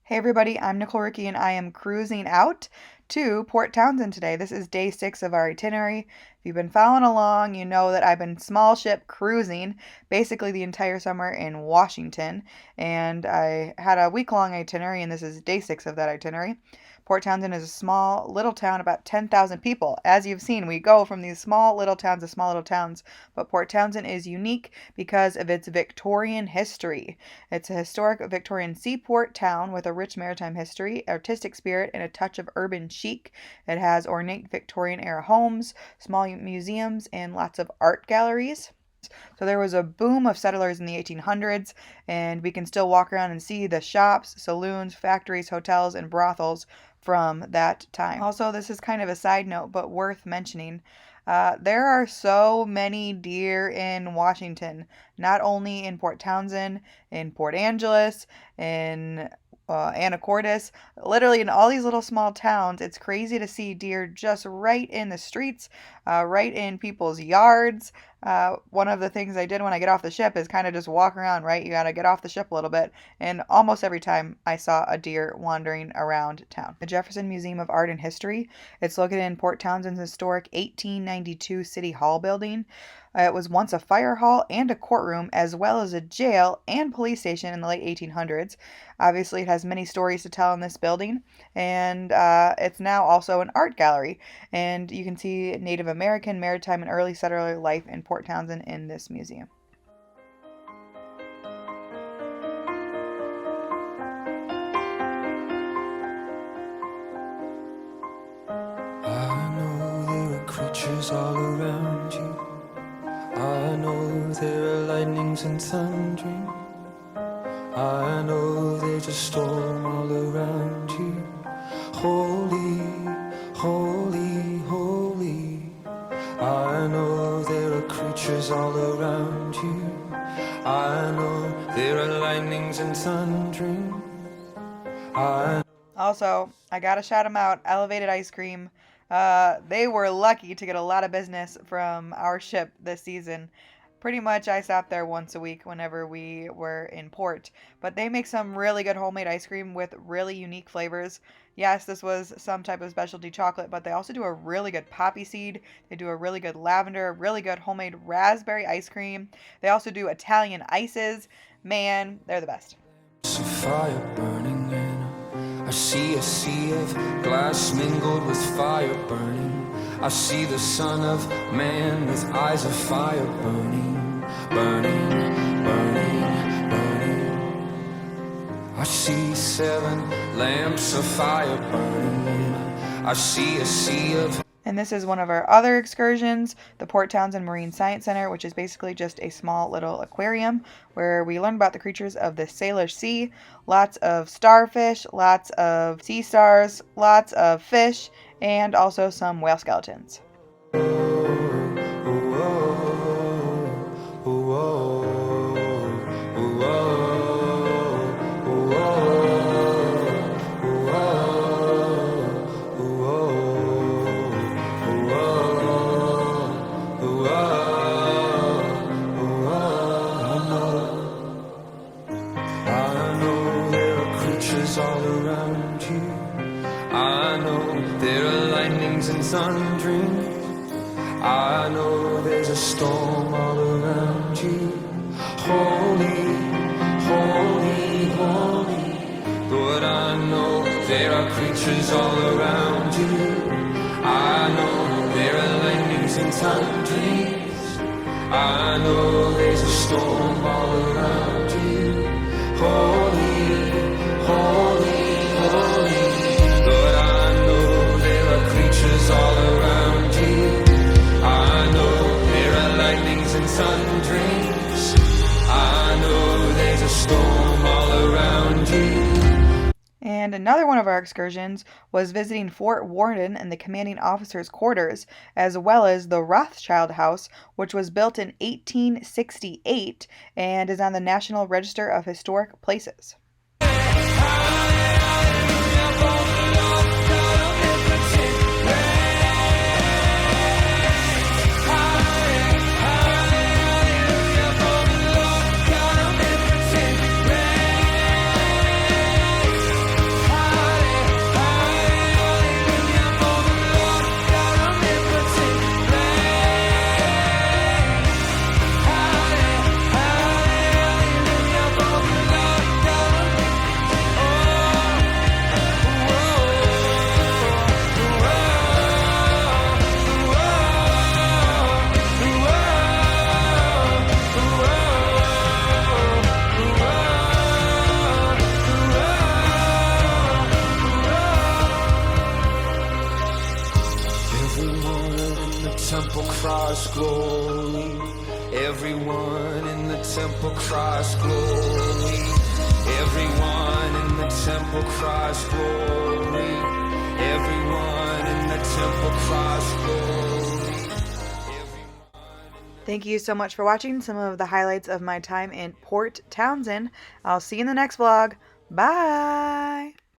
Hey everybody, I'm Nicole Ricci and I am cruising out to Port Townsend today. This is day 6 of our itinerary. If you've been following along, you know that I've been small ship cruising basically the entire summer in Washington, and I had a week-long itinerary, and this is day 6 of that itinerary. Port Townsend is a small little town, about 10,000 people. As you've seen, we go from these small little towns to small little towns, but Port Townsend is unique because of its Victorian history. It's a historic Victorian seaport town with a rich maritime history, artistic spirit, and a touch of urban chic. It has ornate Victorian era homes, small museums, and lots of art galleries. So there was a boom of settlers in the 1800s, and we can still walk around and see the shops, saloons, factories, hotels, and brothels from that time. Also, this is kind of a side note, but worth mentioning. There are so many deer in Washington, not only in Port Townsend, in Port Angeles, in Anacortes, literally in all these little small towns. It's crazy to see deer just right in the streets, right in people's yards. One of the things I did when I get off the ship is kind of just walk around, right? You got to get off the ship a little bit. And almost every time I saw a deer wandering around town. The Jefferson Museum of Art and History. It's located in Port Townsend's historic 1892 City Hall building. It was once a fire hall and a courtroom, as well as a jail and police station in the late 1800s. Obviously, it has many stories to tell in this building, and it's now also an art gallery. And you can see Native American, maritime, and early settler life in Port Townsend in this museum. I know there are creatures all around you. I know there are lightnings and thundering. I know there's a storm all around you. Holy, holy, holy. I know there are creatures all around you. I know there are lightnings and thundering. Also, I gotta shout them out. Elevated Ice Cream. They were lucky to get a lot of business from our ship this season. Pretty much I stopped there once a week whenever we were in port. But they make some really good homemade ice cream with really unique flavors. Yes, this was some type of specialty chocolate, but they also do a really good poppy seed. They do a really good lavender, really good homemade raspberry ice cream. They also do Italian ices. Man, they're the best. Fire burning in. I see a sea of glass mingled with fire burning. I see the Son of Man with eyes of fire burning, burning, burning, burning. I see 7 lamps of fire burning. I see a sea of... And this is one of our other excursions, the Port Townsend Marine Science Center, which is basically just a small little aquarium where we learn about the creatures of the Salish Sea. Lots of starfish, lots of sea stars, lots of fish, and also some whale skeletons. all around you. I know there are lightnings and thundering. I know there's a storm all around you. Holy, holy, holy. Lord, I know there are creatures all around you. I know there are lightnings and thunderings. I know there's a storm all around you. Holy, holy, holy. Lord, I know there are creatures all around you. I know there are lightnings and thunderings. I know there's a storm all around you. And another one of our excursions was visiting Fort Worden and the commanding officer's quarters, as well as the Rothschild House, which was built in 1868 and is on the National Register of Historic Places. cries glory. Everyone in the temple cries glory. Everyone in the temple cries glory. Everyone in the temple cries glory. Thank you so much for watching some of the highlights of my time in Port Townsend. I'll see you in the next vlog. Bye!